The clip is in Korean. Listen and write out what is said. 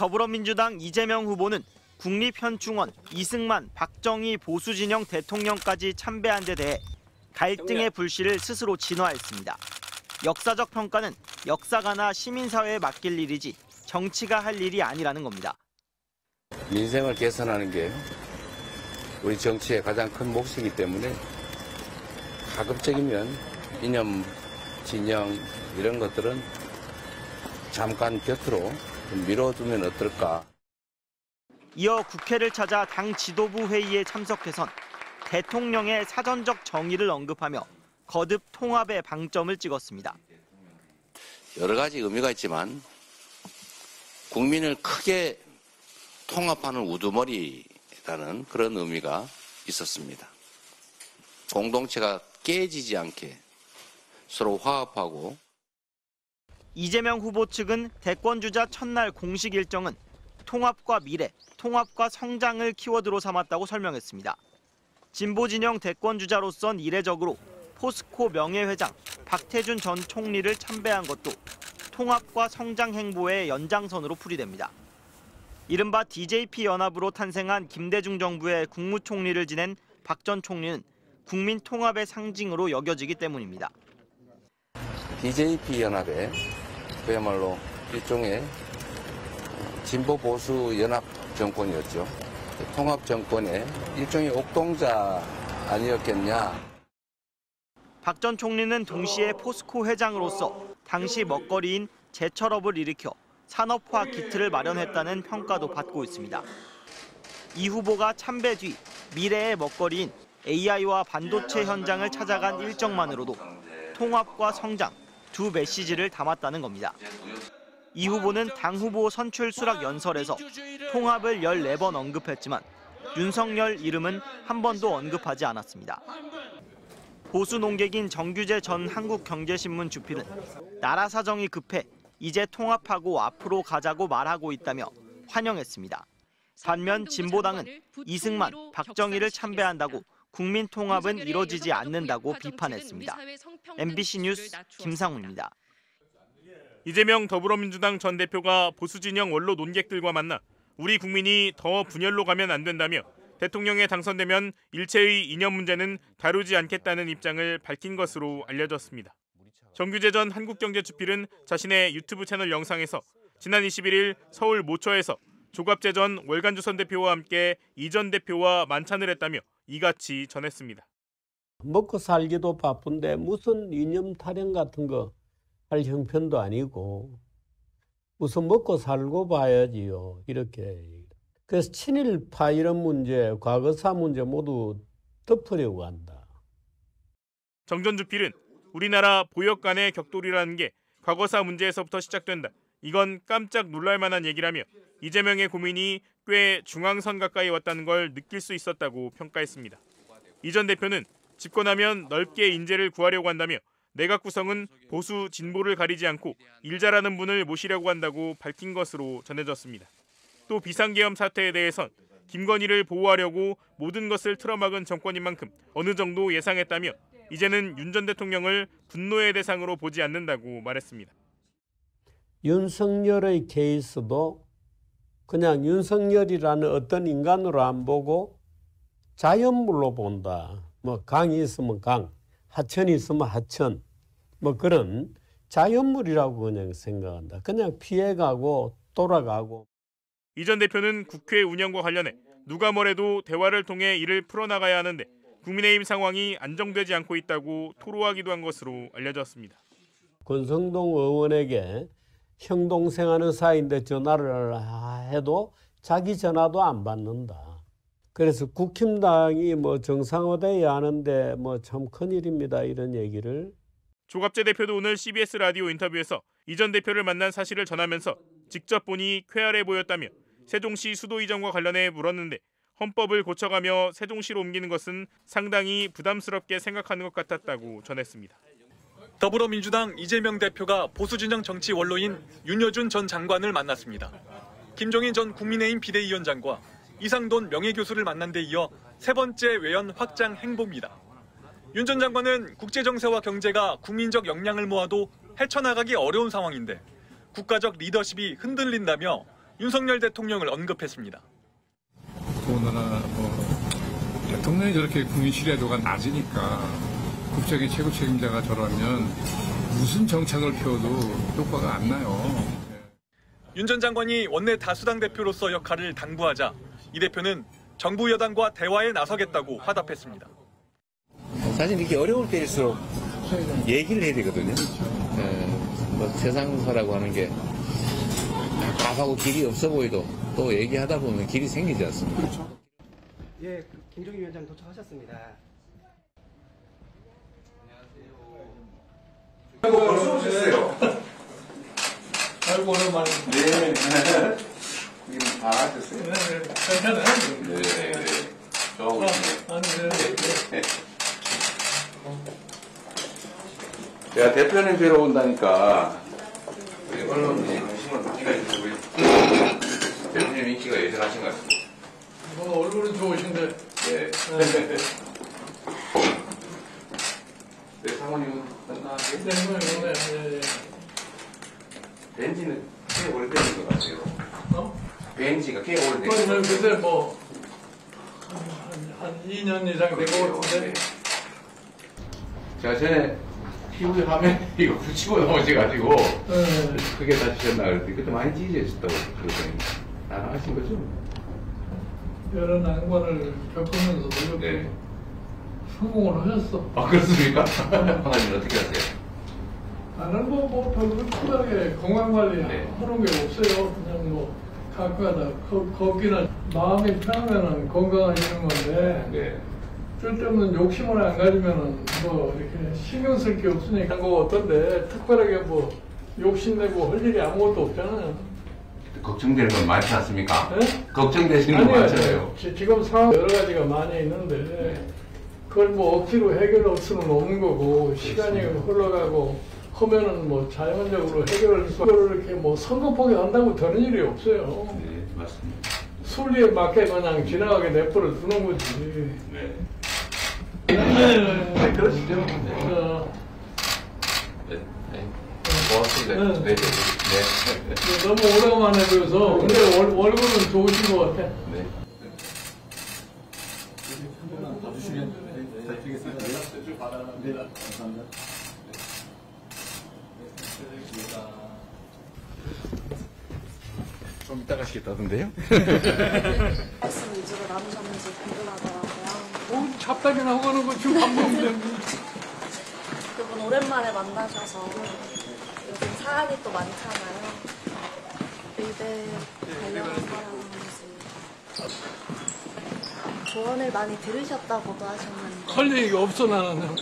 더불어민주당 이재명 후보는 국립현충원, 이승만, 박정희 보수진영 대통령까지 참배한 데 대해 갈등의 불씨를 스스로 진화했습니다. 역사적 평가는 역사가나 시민사회에 맡길 일이지 정치가 할 일이 아니라는 겁니다. 민생을 개선하는 게 우리 정치의 가장 큰 몫이기 때문에 가급적이면 이념, 진영 이런 것들은 잠깐 곁으로 미뤄두면 어떨까. 이어 국회를 찾아 당 지도부 회의에 참석해선 대통령의 사전적 정의를 언급하며 거듭 통합의 방점을 찍었습니다. 여러 가지 의미가 있지만 국민을 크게 통합하는 우두머리라는 그런 의미가 있었습니다. 공동체가 깨지지 않게 서로 화합하고. 이재명 후보 측은 대권주자 첫날 공식 일정은 통합과 미래, 통합과 성장을 키워드로 삼았다고 설명했습니다. 진보진영 대권주자로선 이례적으로 포스코 명예회장 박태준 전 총리를 참배한 것도 통합과 성장 행보의 연장선으로 풀이됩니다. 이른바 DJP 연합으로 탄생한 김대중 정부의 국무총리를 지낸 박 전 총리는 국민 통합의 상징으로 여겨지기 때문입니다. DJP 연합의 그야말로 일종의 진보 보수 연합 정권이었죠. 통합 정권의 일종의 옥동자 아니었겠냐. 박 전 총리는 동시에 포스코 회장으로서 당시 먹거리인 제철업을 일으켜 산업화 기틀을 마련했다는 평가도 받고 있습니다. 이 후보가 참배 뒤 미래의 먹거리인 AI와 반도체 현장을 찾아간 일정만으로도 통합과 성장 두 메시지를 담았다는 겁니다. 이 후보는 당 후보 선출 수락 연설에서 통합을 14번 언급했지만 윤석열 이름은 한 번도 언급하지 않았습니다. 보수 논객인 정규재 전 한국경제신문 주필은 나라 사정이 급해 이제 통합하고 앞으로 가자고 말하고 있다며 환영했습니다. 반면 진보당은 이승만, 박정희를 참배한다고 국민 통합은 이뤄지지 않는다고 비판했습니다. MBC 뉴스 김상훈입니다. 이재명 더불어민주당 전 대표가 보수진영 원로 논객들과 만나 우리 국민이 더 분열로 가면 안 된다며 대통령에 당선되면 일체의 이념 문제는 다루지 않겠다는 입장을 밝힌 것으로 알려졌습니다. 정규재 전 한국경제주필은 자신의 유튜브 채널 영상에서 지난 21일 서울 모처에서 조갑재 전 월간조선 대표와 함께 이 전 대표와 만찬을 했다며 이같이 전했습니다. 먹고 살기도 바쁜데 무슨 이념 타령 같은 거 할 형편도 아니고 무슨 먹고 살고 봐야지요. 이렇게. 그래서 친일파 이런 문제, 과거사 문제 모두 덮으려고 한다. 정 전 주필은 우리나라 보역 간의 격돌이라는 게 과거사 문제에서부터 시작된다. 이건 깜짝 놀랄 만한 얘기라며 이재명의 고민이 꽤 중앙선 가까이 왔다는 걸 느낄 수 있었다고 평가했습니다. 이 전 대표는 집권하면 넓게 인재를 구하려고 한다며 내각 구성은 보수 진보를 가리지 않고 일 잘하는 분을 모시려고 한다고 밝힌 것으로 전해졌습니다. 또 비상계엄 사태에 대해선 김건희를 보호하려고 모든 것을 틀어막은 정권인 만큼 어느 정도 예상했다며 이제는 윤 전 대통령을 분노의 대상으로 보지 않는다고 말했습니다. 윤석열의 케이스도 그냥 윤석열이라는 어떤 인간으로 안 보고 자연물로 본다. 뭐 강이 있으면 강, 하천이 있으면 하천, 뭐 그런 자연물이라고 그냥 생각한다. 그냥 피해가고 돌아가고. 이 전 대표는 국회 운영과 관련해 누가 뭐래도 대화를 통해 이를 풀어나가야 하는데 국민의힘 상황이 안정되지 않고 있다고 토로하기도 한 것으로 알려졌습니다. 권성동 의원에게 형 동생하는 사이인데 전화를 해도 자기 전화도 안 받는다. 그래서 국힘당이 뭐 정상화돼야 하는데 뭐 참 큰일입니다. 이런 얘기를. 조갑재 대표도 오늘 CBS 라디오 인터뷰에서 이 전 대표를 만난 사실을 전하면서 직접 보니 쾌활해 보였다며 세종시 수도 이전과 관련해 물었는데 헌법을 고쳐가며 세종시로 옮기는 것은 상당히 부담스럽게 생각하는 것 같았다고 전했습니다. 더불어민주당 이재명 대표가 보수진영 정치 원로인 윤여준 전 장관을 만났습니다. 김종인 전 국민의힘 비대위원장과 이상돈 명예교수를 만난 데 이어 세 번째 외연 확장 행보입니다. 윤 전 장관은 국제정세와 경제가 국민적 역량을 모아도 헤쳐나가기 어려운 상황인데 국가적 리더십이 흔들린다며 윤석열 대통령을 언급했습니다. 더군다나 대통령이 저렇게 국민 신뢰도가 낮으니까 국정의 최고 책임자가 저러면 무슨 정책을 펴도 효과가 안 나요. 윤 전 장관이 원내 다수당 대표로서 역할을 당부하자 이 대표는 정부 여당과 대화에 나서겠다고 화답했습니다. 사실 이렇게 어려울 때일수록 얘기를 해야 되거든요. 세상사라고 하는 게 답하고 길이 없어 보여도 또 얘기하다 보면 길이 생기지 않습니까? 그렇죠. 예, 김종인 위원장 도착하셨습니다. 아이고, 벌써 오셨어요? 아이고, 오랜만에. 네. 지금 다 하셨어요? 괜찮아요? 네. 좋으시네. 네. 제가 대표님 뵈러 온다니까 언론이 관심을 갖기가 있고 대표님 인기가 여전하신 것 같습니다. 얼굴은 좋으신데. 네. 네, 사모님은 건강하세요? 네. 벤지는 꽤 오래된 것 같아요. 벤지가 꽤 오래된 것 같아요. 그때 한 2년 이상 된 것 같은데. 제가 전에 TV 화면에 이거 붙이고 나오셔가지고 크게 다치셨나 그랬더니 그때 많이 찢어졌다고 그러더니 나가신 거죠? 여러 난관을 겪으면서도 이렇게 네. 성공을 하셨어. 아, 그렇습니까? 황아님 어떻게 하세요? 나는 별로 특별하게 건강관리 네. 하는 게 없어요. 그냥 가끔가다 걷기나 마음이 편하면은 건강해지는 건데 네. 쓸데없는 욕심을 안 가지면은 이렇게 신경 쓸 게 없으니까 뭐 어떤데 특별하게 욕심내고 할 일이 아무것도 없잖아요. 걱정되는 건 많지 않습니까? 네? 걱정되시는 건 많잖아요. 지금 상황 여러 가지가 많이 있는데 그걸 억지로 해결할 수는 없는 거고 시간이 흘러가고 하면은 자연적으로 해결할 수 이렇게 성급하게 한다고 되는 일이 없어요. 네, 맞습니다. 순리에 맞게 그냥 지나가게 내버려 두는 거지. 네. 네, 그러시죠. 네. 고맙습니다. 네. 네. 너무 오랜만에 뵈서 근데 얼굴은 좋으신 것 같아. 네. 좀 이따 가시겠다던데요? 말씀 위주로 나누셨는지 궁금하더라고요. 잡다기나 하고는 거 지금 밥 먹는데. 그분 오랜만에 만나셔서 요즘 사안이 또 많잖아요. 의대 관련한 거라든지 조언을 많이 들으셨다고도 하셨는데 할 얘기가 없어 나는.